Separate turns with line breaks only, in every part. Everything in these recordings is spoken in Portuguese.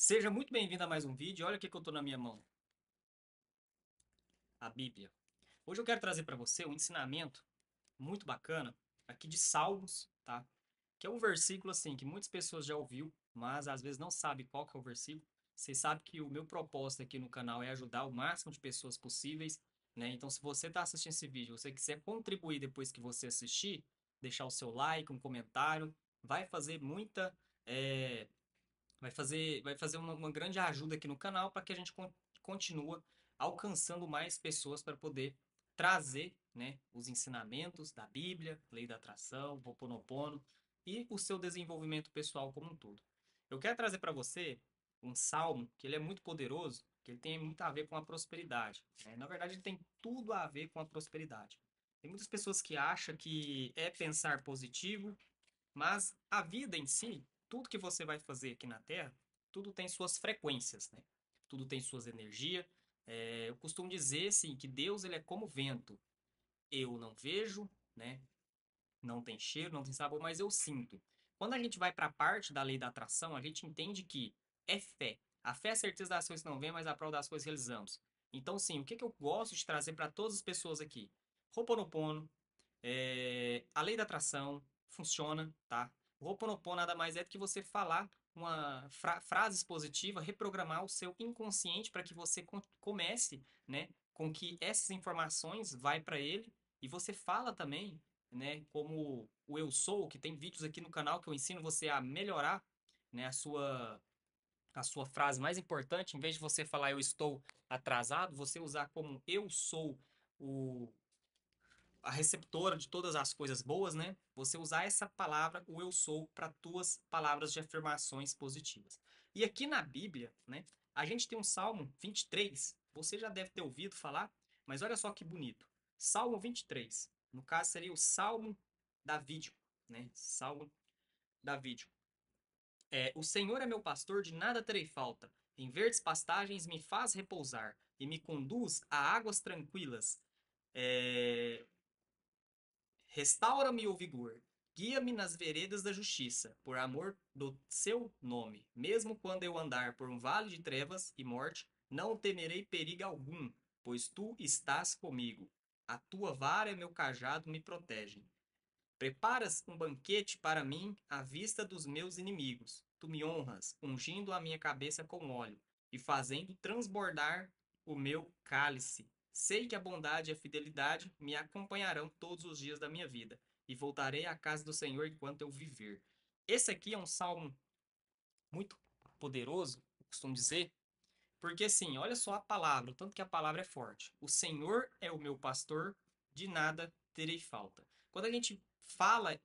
Seja muito bem-vindo a mais um vídeo. Olha o que eu estou na minha mão, a Bíblia. Hoje eu quero trazer para você um ensinamento muito bacana aqui de Salmos, tá? Que é um versículo assim que muitas pessoas já ouviu, mas às vezes não sabe qual que é o versículo. Vocês sabem que o meu propósito aqui no canal é ajudar o máximo de pessoas possíveis, né? Então, se você está assistindo esse vídeo, você quiser contribuir depois que você assistir, deixar o seu like, um comentário, vai fazer muita eh, vai fazer uma grande ajuda aqui no canal para que a gente continue alcançando mais pessoas para poder trazer, né, os ensinamentos da Bíblia, lei da atração, Ho'oponopono e o seu desenvolvimento pessoal como um todo. Eu quero trazer para você um salmo que ele é muito poderoso, que ele tem muito a ver com a prosperidade, né? Na verdade, ele tem tudo a ver com a prosperidade. Tem muitas pessoas que acham que é pensar positivo, mas a vida em si, tudo que você vai fazer aqui na Terra, tudo tem suas frequências, né? Tudo tem suas energias. Eu costumo dizer, assim, que Deus ele é como vento. Eu não vejo, né? Não tem cheiro, não tem sabor, mas eu sinto. Quando a gente vai para a parte da lei da atração, a gente entende que é fé. A fé é a certeza das coisas que não vêm, mas a prova das coisas que realizamos. Então, sim, o que eu gosto de trazer para todas as pessoas aqui? Ho'oponopono, a lei da atração funciona, tá? O Ho'oponopono nada mais é do que você falar uma frases positivas, reprogramar o seu inconsciente para que você comece, né, com que essas informações vai para ele e você fala também, né, como o eu sou, que tem vídeos aqui no canal que eu ensino você a melhorar, né, a sua frase mais importante, em vez de você falar eu estou atrasado, você usar como eu sou o a receptora de todas as coisas boas, né? Você usar essa palavra, o eu sou, para tuas palavras de afirmações positivas. E aqui na Bíblia, né? A gente tem um Salmo 23, você já deve ter ouvido falar, mas olha só que bonito. Salmo 23, no caso seria o Salmo Davídico, né? Salmo Davídico. O Senhor é meu pastor, de nada terei falta. Em verdes pastagens me faz repousar e me conduz a águas tranquilas. É, Restaura-me o vigor, guia-me nas veredas da justiça, por amor do seu nome. Mesmo quando eu andar por um vale de trevas e morte, não temerei perigo algum, pois tu estás comigo. A tua vara e meu cajado me protegem. Preparas um banquete para mim à vista dos meus inimigos. Tu me honras, ungindo a minha cabeça com óleo e fazendo transbordar o meu cálice. Sei que a bondade e a fidelidade me acompanharão todos os dias da minha vida e voltarei à casa do Senhor enquanto eu viver. Esse aqui é um salmo muito poderoso, eu costumo dizer, porque assim, olha só a palavra, o tanto que a palavra é forte. O Senhor é o meu pastor, de nada terei falta. Quando a gente fala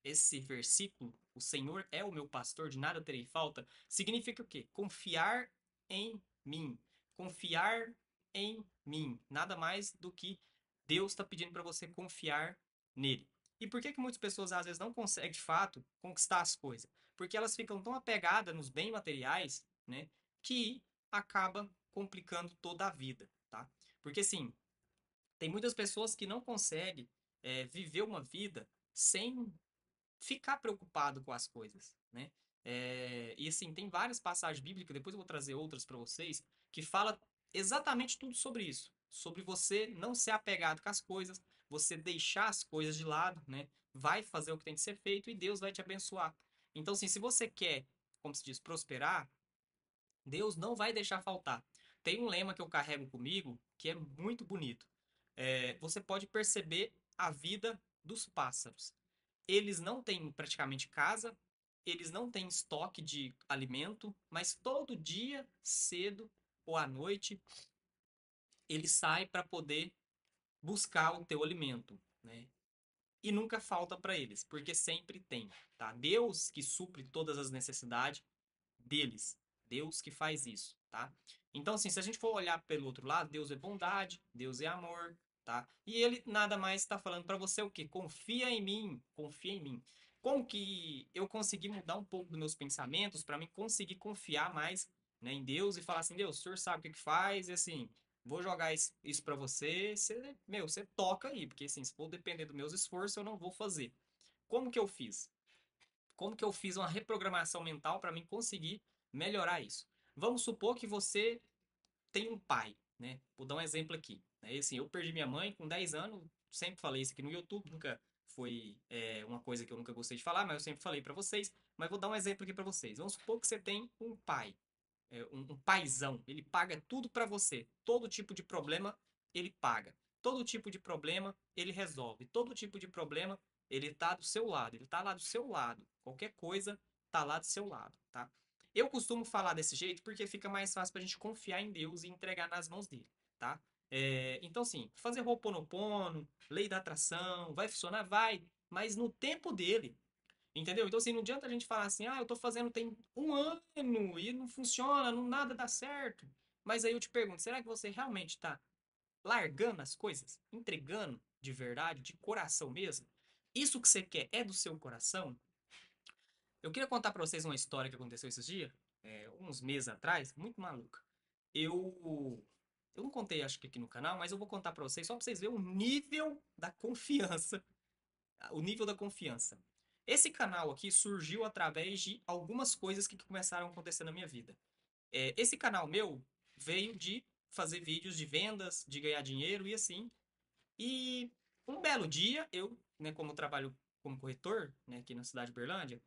esse versículo, o Senhor é o meu pastor, de nada terei falta, significa o quê? Confiar em mim. Confiar em mim. Nada mais do que Deus está pedindo para você confiar nele. E por que que muitas pessoas às vezes não conseguem de fato conquistar as coisas? Porque elas ficam tão apegadas nos bens materiais, né, que acaba complicando toda a vida, tá? Porque assim, tem muitas pessoas que não conseguem viver uma vida sem ficar preocupado com as coisas, né? E assim, tem várias passagens bíblicas, depois eu vou trazer outras para vocês, que fala exatamente tudo sobre isso. Sobre você não ser apegado com as coisas, você deixar as coisas de lado, né? Vai fazer o que tem que ser feito e Deus vai te abençoar. Então, assim, se você quer, como se diz, prosperar, Deus não vai deixar faltar. Tem um lema que eu carrego comigo que é muito bonito. Você pode perceber a vida dos pássaros. Eles não têm praticamente casa, eles não têm estoque de alimento, mas todo dia, cedo ou à noite, eles saem para poder buscar o teu alimento, né? E nunca falta para eles, porque sempre tem, tá? Deus que supre todas as necessidades deles. Deus que faz isso, tá? Então, assim, se a gente for olhar pelo outro lado, Deus é bondade, Deus é amor, tá? E ele nada mais está falando para você o quê? Confia em mim, confia em mim. Como que eu consegui mudar um pouco dos meus pensamentos para mim conseguir confiar mais, né, em Deus e falar assim, Deus, o senhor sabe o que que faz, e assim, vou jogar isso para você, você toca aí, porque assim, se for depender dos meus esforços, eu não vou fazer. Como que eu fiz? Como que eu fiz uma reprogramação mental para mim conseguir melhorar isso. Vamos supor que você tem um pai, né? Vou dar um exemplo aqui. Né? Assim, eu perdi minha mãe com 10 anos, sempre falei isso aqui no YouTube, nunca foi uma coisa que eu nunca gostei de falar, mas eu sempre falei pra vocês. Mas vou dar um exemplo aqui pra vocês. Vamos supor que você tem um pai, um paizão, ele paga tudo pra você. Todo tipo de problema ele paga. Todo tipo de problema ele resolve. Todo tipo de problema ele tá do seu lado. Ele tá lá do seu lado. Qualquer coisa tá lá do seu lado, tá? Eu costumo falar desse jeito porque fica mais fácil pra gente confiar em Deus e entregar nas mãos dele, tá? Então, assim, fazer Ho'oponopono, lei da atração, vai funcionar? Vai, mas no tempo dele, entendeu? Então, assim, não adianta a gente falar assim, eu tô fazendo tem um ano e não funciona, não, nada dá certo. Mas aí eu te pergunto, será que você realmente tá largando as coisas? Entregando de verdade, de coração mesmo? Isso que você quer é do seu coração? Eu queria contar pra vocês uma história que aconteceu esses dias, uns meses atrás, muito maluca. Eu, eu não contei, acho que aqui no canal, mas eu vou contar pra vocês, só pra vocês verem o nível da confiança. O nível da confiança. Esse canal aqui surgiu através de algumas coisas que começaram a acontecer na minha vida. Esse canal meu veio de fazer vídeos de vendas, de ganhar dinheiro e assim. E um belo dia, eu, né, como eu trabalho como corretor, né, aqui na cidade de Berlândia,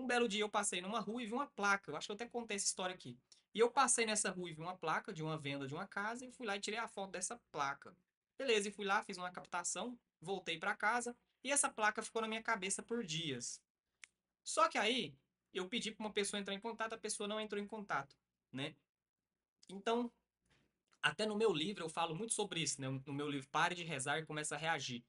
um belo dia eu passei numa rua e vi uma placa. Eu acho que eu até contei essa história aqui. E eu passei nessa rua e vi uma placa de uma venda de uma casa e fui lá e tirei a foto dessa placa. Beleza, e fui lá, fiz uma captação, voltei para casa e essa placa ficou na minha cabeça por dias. Só que aí eu pedi para uma pessoa entrar em contato, a pessoa não entrou em contato, né? Então, até no meu livro eu falo muito sobre isso, né? No meu livro Pare de Rezar e Comece a Reagir.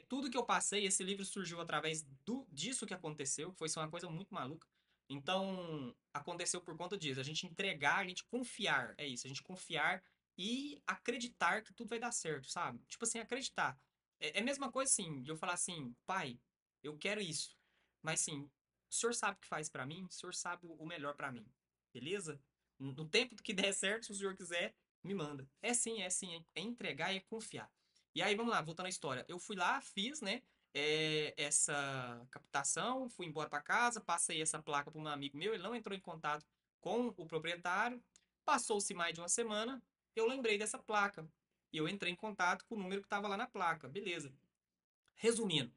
Tudo que eu passei, esse livro surgiu através disso que aconteceu, que foi uma coisa muito maluca. Então, aconteceu por conta disso. A gente entregar, a gente confiar. É isso, a gente confiar e acreditar que tudo vai dar certo, sabe? Tipo assim, acreditar. É a mesma coisa assim, de eu falar assim, pai, eu quero isso. Mas sim, o senhor sabe o que faz pra mim, o senhor sabe o melhor pra mim. Beleza? No tempo que der certo, se o senhor quiser, me manda. É sim, é entregar e é confiar. E aí, vamos lá, voltando à história. Eu fui lá, fiz, né, essa captação, fui embora para casa, passei essa placa para um amigo meu, ele não entrou em contato com o proprietário. Passou-se mais de uma semana, eu lembrei dessa placa. E eu entrei em contato com o número que estava lá na placa. Beleza. Resumindo,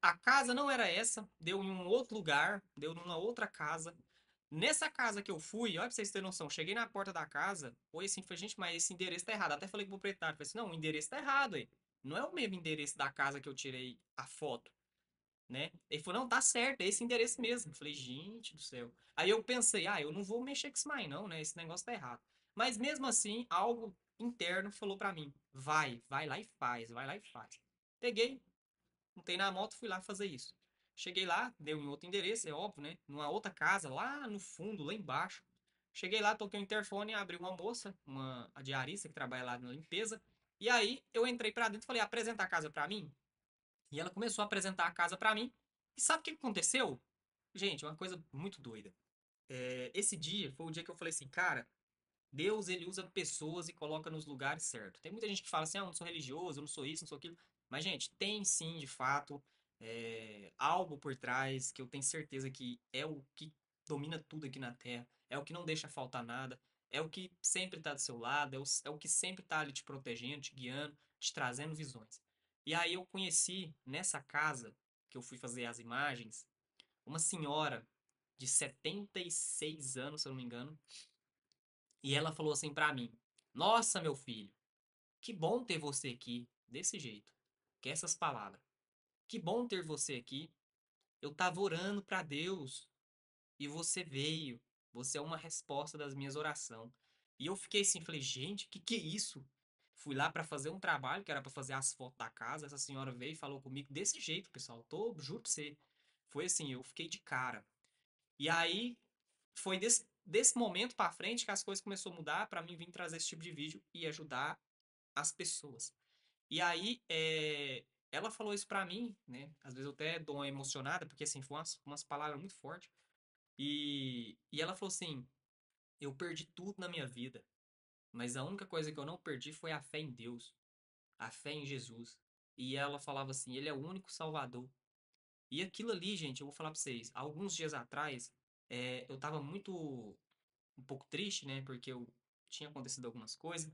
a casa não era essa, deu em um outro lugar, deu numa outra casa. Nessa casa que eu fui, olha pra vocês terem noção, cheguei na porta da casa, foi assim, falei, gente, mas esse endereço tá errado. Até falei com o proprietário, falei assim, não, o endereço tá errado aí. Não é o mesmo endereço da casa que eu tirei a foto, né? Ele falou, não, tá certo, é esse endereço mesmo. Eu falei, gente do céu. Aí eu pensei, eu não vou mexer com isso mais não, né? Esse negócio tá errado. Mas mesmo assim, algo interno falou pra mim, vai lá e faz, vai lá e faz. Peguei, montei na moto, fui lá fazer isso. Cheguei lá, deu em outro endereço, é óbvio, né? Numa outra casa, lá no fundo, lá embaixo. Cheguei lá, toquei o interfone, abriu uma moça, a diarista que trabalha lá na limpeza. E aí eu entrei pra dentro e falei, apresenta a casa pra mim. E ela começou a apresentar a casa pra mim. E sabe o que aconteceu? Gente, uma coisa muito doida. Esse dia foi o dia que eu falei assim, cara, Deus, ele usa pessoas e coloca nos lugares certos. Tem muita gente que fala assim, eu não sou religioso, eu não sou isso, não sou aquilo. Mas, gente, tem sim, de fato, algo por trás que eu tenho certeza que é o que domina tudo aqui na Terra. É o que não deixa faltar nada. É o que sempre está do seu lado. É o que sempre está ali te protegendo, te guiando, te trazendo visões. E aí eu conheci, nessa casa, que eu fui fazer as imagens, uma senhora de 76 anos, se eu não me engano, e ela falou assim pra mim: Nossa, meu filho, que bom ter você aqui, desse jeito. Que essas palavras. Que bom ter você aqui. Eu tava orando pra Deus e você veio. Você é uma resposta das minhas orações. E eu fiquei assim, falei: Gente, que é isso? Fui lá pra fazer um trabalho que era pra fazer as fotos da casa. Essa senhora veio e falou comigo desse jeito, pessoal. Juro pra você. Foi assim, eu fiquei de cara. E aí foi desse momento pra frente que as coisas começaram a mudar pra mim vir trazer esse tipo de vídeo e ajudar as pessoas. E aí, ela falou isso pra mim, né? Às vezes eu até dou uma emocionada, porque assim, foi umas palavras muito fortes. E ela falou assim: Eu perdi tudo na minha vida, mas a única coisa que eu não perdi foi a fé em Deus, a fé em Jesus. E ela falava assim: Ele é o único Salvador. E aquilo ali, gente, eu vou falar pra vocês, alguns dias atrás, Eu tava um pouco triste, né? Porque eu tinha acontecido algumas coisas.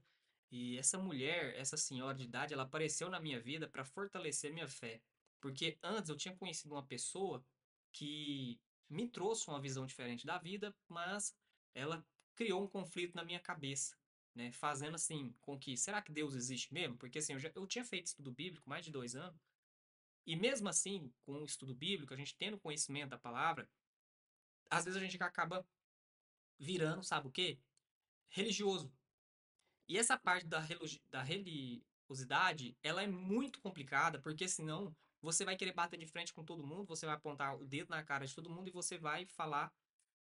E essa mulher, essa senhora de idade, ela apareceu na minha vida para fortalecer minha fé. Porque antes eu tinha conhecido uma pessoa que me trouxe uma visão diferente da vida, mas ela criou um conflito na minha cabeça, né? Fazendo assim com que, será que Deus existe mesmo? Porque assim, eu tinha feito estudo bíblico mais de 2 anos, e mesmo assim, com o estudo bíblico, a gente tendo conhecimento da palavra, às vezes a gente acaba virando, sabe o quê? Religioso. E essa parte da religiosidade, ela é muito complicada, porque senão você vai querer bater de frente com todo mundo, você vai apontar o dedo na cara de todo mundo e você vai falar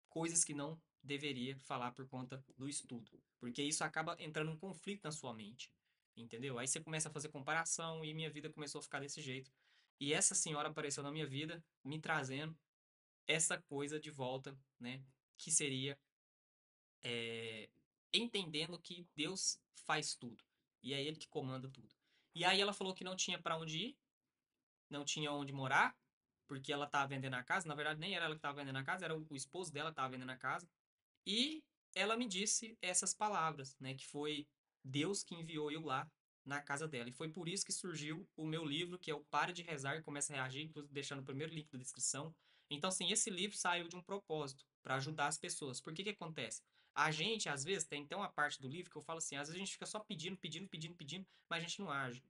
coisas que não deveria falar por conta do estudo. Porque isso acaba entrando em conflito na sua mente. Entendeu? Aí você começa a fazer comparação e minha vida começou a ficar desse jeito. E essa senhora apareceu na minha vida, me trazendo essa coisa de volta, né? Que seria é, entendendo que Deus faz tudo. E é Ele que comanda tudo. E aí ela falou que não tinha para onde ir, não tinha onde morar, porque ela estava vendendo a casa. Na verdade, nem era ela que estava vendendo a casa, era o esposo dela que estava vendendo a casa. E ela me disse essas palavras, né? Que foi Deus que enviou eu lá na casa dela. E foi por isso que surgiu o meu livro, que é o Pare de Rezar e Comece a Reagir, inclusive deixando o primeiro link da descrição. Então, assim, esse livro saiu de um propósito, para ajudar as pessoas. Por que que acontece? A gente, às vezes, tem então uma parte do livro que eu falo assim, às vezes a gente fica só pedindo, pedindo, pedindo, pedindo, mas a gente não age.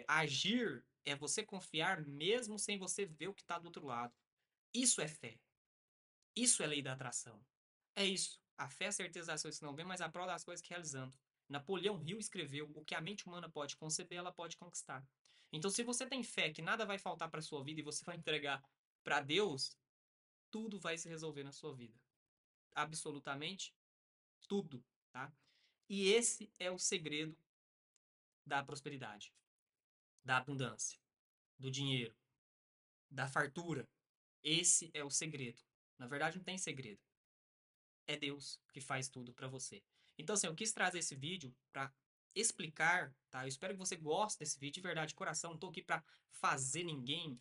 Agir é você confiar mesmo sem você ver o que está do outro lado. Isso é fé. Isso é lei da atração. É isso. A fé é a certeza das coisas que não vêm, mas a prova das coisas que realizando. Napoleão Hill escreveu: o que a mente humana pode conceber, ela pode conquistar. Então, se você tem fé que nada vai faltar para sua vida e você vai entregar para Deus, tudo vai se resolver na sua vida. Absolutamente tudo, tá? E esse é o segredo da prosperidade, da abundância, do dinheiro, da fartura. Esse é o segredo. Na verdade, não tem segredo. É Deus que faz tudo para você. Então, assim, eu quis trazer esse vídeo para explicar, tá? Eu espero que você goste desse vídeo, de verdade, de coração. Não tô aqui para fazer ninguém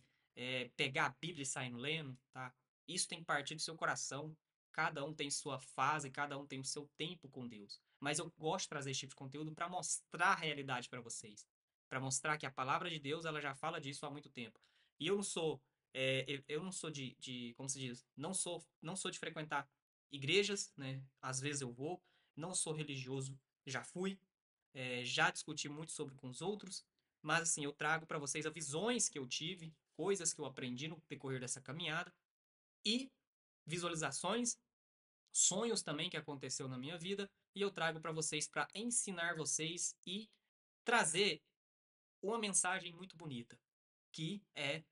pegar a Bíblia e sair lendo, tá? Isso tem que partir do seu coração. Cada um tem sua fase, cada um tem o seu tempo com Deus. Mas eu gosto de trazer esse tipo de conteúdo para mostrar a realidade para vocês, para mostrar que a palavra de Deus ela já fala disso há muito tempo. E eu não sou, eu não sou como se diz, não sou de frequentar igrejas, né? Às vezes eu vou, não sou religioso, já fui, já discuti muito sobre com os outros, mas assim, eu trago para vocês as visões que eu tive, coisas que eu aprendi no decorrer dessa caminhada e visualizações, sonhos também que aconteceu na minha vida, e eu trago para vocês para ensinar vocês e trazer uma mensagem muito bonita, que é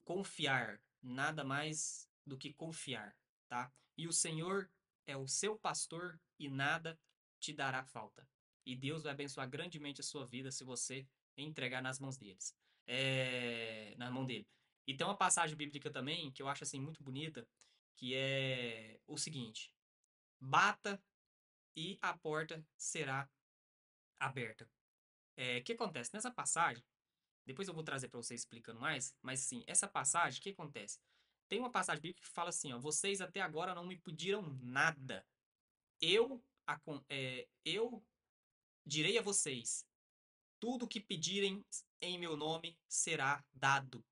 confiar, nada mais do que confiar, tá? E o Senhor é o seu pastor e nada te dará falta. E Deus vai abençoar grandemente a sua vida se você entregar nas mãos deles. Na mão dele. E tem uma passagem bíblica também que eu acho assim muito bonita, que é o seguinte: bata e a porta será aberta. O que acontece? Nessa passagem, depois eu vou trazer para vocês explicando mais, mas sim, essa passagem, o que acontece? Tem uma passagem bíblica que fala assim, ó, vocês até agora não me pediram nada. Eu direi a vocês, tudo que pedirem em meu nome será dado.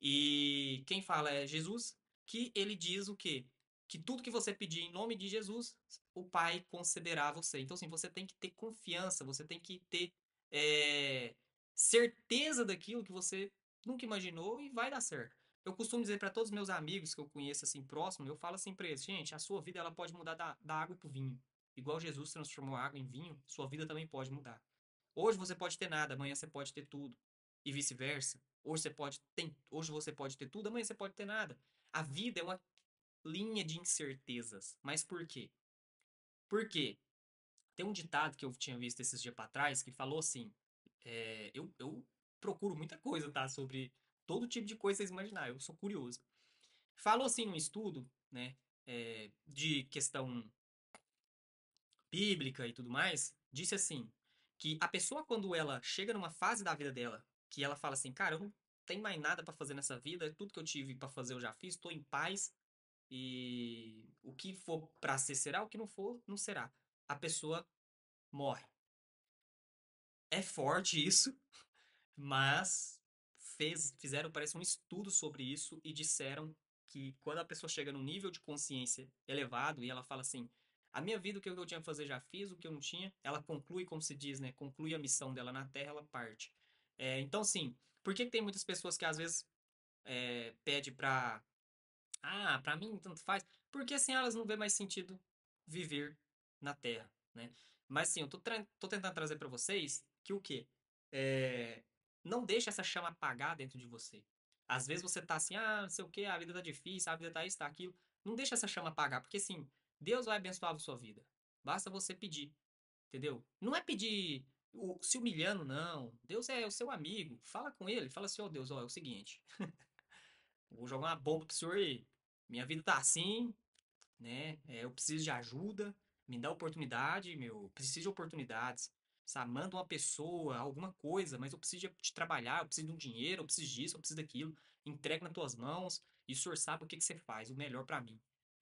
E quem fala é Jesus, que ele diz o quê? Que tudo que você pedir em nome de Jesus, o Pai concederá a você. Então, assim, você tem que ter confiança, você tem que ter é, certeza daquilo que você nunca imaginou e vai dar certo. Eu costumo dizer para todos os meus amigos que eu conheço assim próximo, eu falo assim para eles, gente, a sua vida ela pode mudar da água para o vinho. Igual Jesus transformou a água em vinho, sua vida também pode mudar. Hoje você pode ter nada, amanhã você pode ter tudo. E vice-versa. Hoje você pode ter tudo, amanhã você pode ter nada. A vida é uma linha de incertezas. Mas por quê? Por quê? Tem um ditado que eu tinha visto esses dias para trás que falou assim: eu procuro muita coisa, tá? Sobre todo tipo de coisa que vocês imaginar. Eu sou curioso. Falou assim num estudo, né? De questão bíblica e tudo mais, disse assim, que a pessoa quando ela chega numa fase da vida dela, que ela fala assim, cara, eu não tenho mais nada pra fazer nessa vida, tudo que eu tive pra fazer eu já fiz, tô em paz, e o que for pra ser será, o que não for, não será. A pessoa morre. É forte isso, mas fizeram, parece um estudo sobre isso e disseram que quando a pessoa chega num nível de consciência elevado e ela fala assim, a minha vida, o que eu tinha que fazer já fiz, o que eu não tinha, ela conclui, como se diz, né? Conclui a missão dela na Terra, ela parte. Então, sim, por que que tem muitas pessoas que às vezes pede pra pra mim tanto faz, porque assim elas não vê mais sentido viver na Terra, né? Mas sim, eu tô tentando trazer pra vocês que o quê? É, não deixe essa chama apagar dentro de você. Às vezes você tá assim, não sei o quê, a vida tá difícil, a vida tá isso, tá aquilo. Não deixa essa chama apagar, porque assim, Deus vai abençoar a sua vida. Basta você pedir, entendeu? Não é pedir se humilhando, não. Deus é o seu amigo. Fala com ele, fala assim, ó Deus, ó, é o seguinte, vou jogar uma bomba pro senhor aí. Minha vida tá assim, né? Eu preciso de ajuda, me dá oportunidade, meu. Eu preciso de oportunidades. Sabe? Manda uma pessoa, alguma coisa, mas eu preciso de trabalhar, eu preciso de um dinheiro, eu preciso disso, eu preciso daquilo. Entrega nas tuas mãos e o senhor sabe o que que você faz, o melhor pra mim.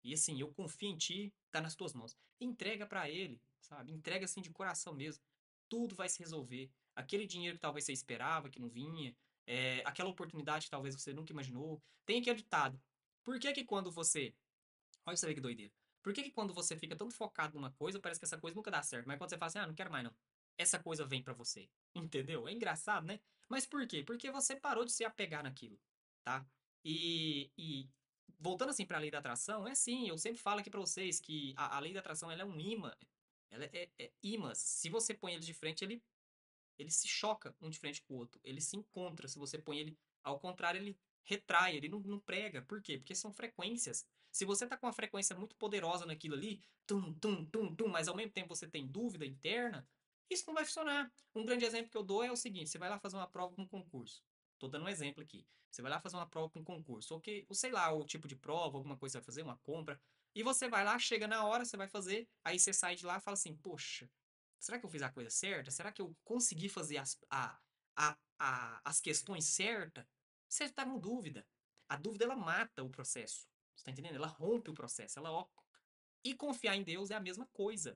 E assim, eu confio em ti, tá nas tuas mãos. Entrega pra ele, sabe? Entrega assim de coração mesmo. Tudo vai se resolver. Aquele dinheiro que talvez você esperava, que não vinha, aquela oportunidade que talvez você nunca imaginou. Tem aquele ditado. Por que que quando você Olha você ver que doideira. Por que que quando você fica tão focado numa coisa, parece que essa coisa nunca dá certo? Mas quando você fala assim, não quero mais não. Essa coisa vem pra você. Entendeu? É engraçado, né? Mas por quê? Porque você parou de se apegar naquilo, tá? E voltando assim pra lei da atração, é sim, eu sempre falo aqui pra vocês que a lei da atração ela é um imã. Ela é imãs. Se você põe eles de frente, ele se choca um de frente com o outro. Ele se encontra. Se você põe ele ao contrário, ele retrai, ele não prega. Por quê? Porque são frequências. Se você tá com uma frequência muito poderosa naquilo ali, tum, tum, tum, tum, mas ao mesmo tempo você tem dúvida interna, isso não vai funcionar. Um grande exemplo que eu dou é o seguinte: você vai lá fazer uma prova para um concurso. Tô dando um exemplo aqui. Você vai lá fazer uma prova para um concurso, ou sei lá, o tipo de prova, alguma coisa você vai fazer, uma compra, e você vai lá, chega na hora, você vai fazer, aí você sai de lá e fala assim: poxa, será que eu fiz a coisa certa? Será que eu consegui fazer as questões certas? Você está com dúvida. A dúvida, ela mata o processo. Você está entendendo? Ela rompe o processo. Ela, ó. E confiar em Deus é a mesma coisa.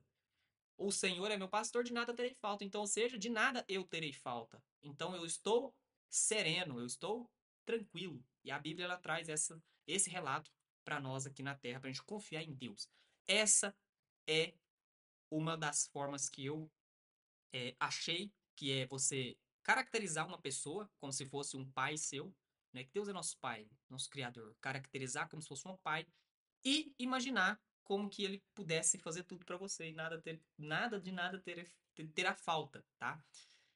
O Senhor é meu pastor, de nada terei falta. Então, ou seja, de nada eu terei falta. Então, eu estou sereno, eu estou tranquilo. E a Bíblia, ela traz esse relato para nós aqui na Terra, para a gente confiar em Deus. Essa é uma das formas que eu achei que é você caracterizar uma pessoa como se fosse um pai seu, né? Que Deus é nosso pai, nosso criador. Caracterizar como se fosse um pai e imaginar como que ele pudesse fazer tudo para você e nada terá falta, tá?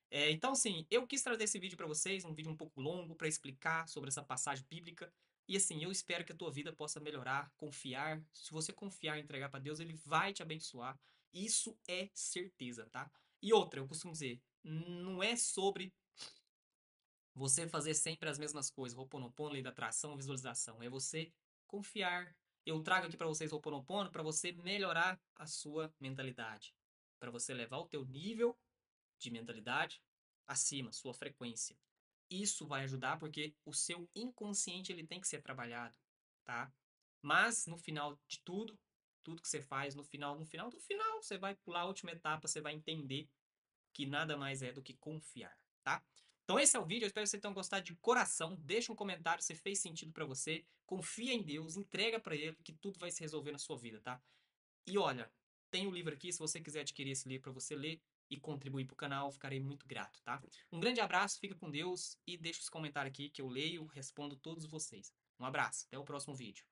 Então, assim, eu quis trazer esse vídeo para vocês, um vídeo um pouco longo para explicar sobre essa passagem bíblica. E assim, eu espero que a tua vida possa melhorar, confiar. Se você confiar e entregar para Deus, ele vai te abençoar. Isso é certeza, tá? E outra, eu costumo dizer, não é sobre você fazer sempre as mesmas coisas, Ho'oponopono, lei da atração, visualização. É você confiar. Eu trago aqui para vocês Ho'oponopono para você melhorar a sua mentalidade, para você levar o teu nível de mentalidade acima, sua frequência. Isso vai ajudar porque o seu inconsciente ele tem que ser trabalhado, tá? Mas no final de tudo que você faz, no final, você vai pular a última etapa, você vai entender que nada mais é do que confiar, tá? Então esse é o vídeo, eu espero que vocês tenham gostado de coração. Deixa um comentário se fez sentido para você. Confia em Deus, entrega para ele que tudo vai se resolver na sua vida, tá? E olha, tem o livro aqui, se você quiser adquirir esse livro para você ler e contribuir para o canal, ficarei muito grato, tá? Um grande abraço, fica com Deus e deixa os comentários aqui que eu leio, respondo todos vocês. Um abraço, até o próximo vídeo.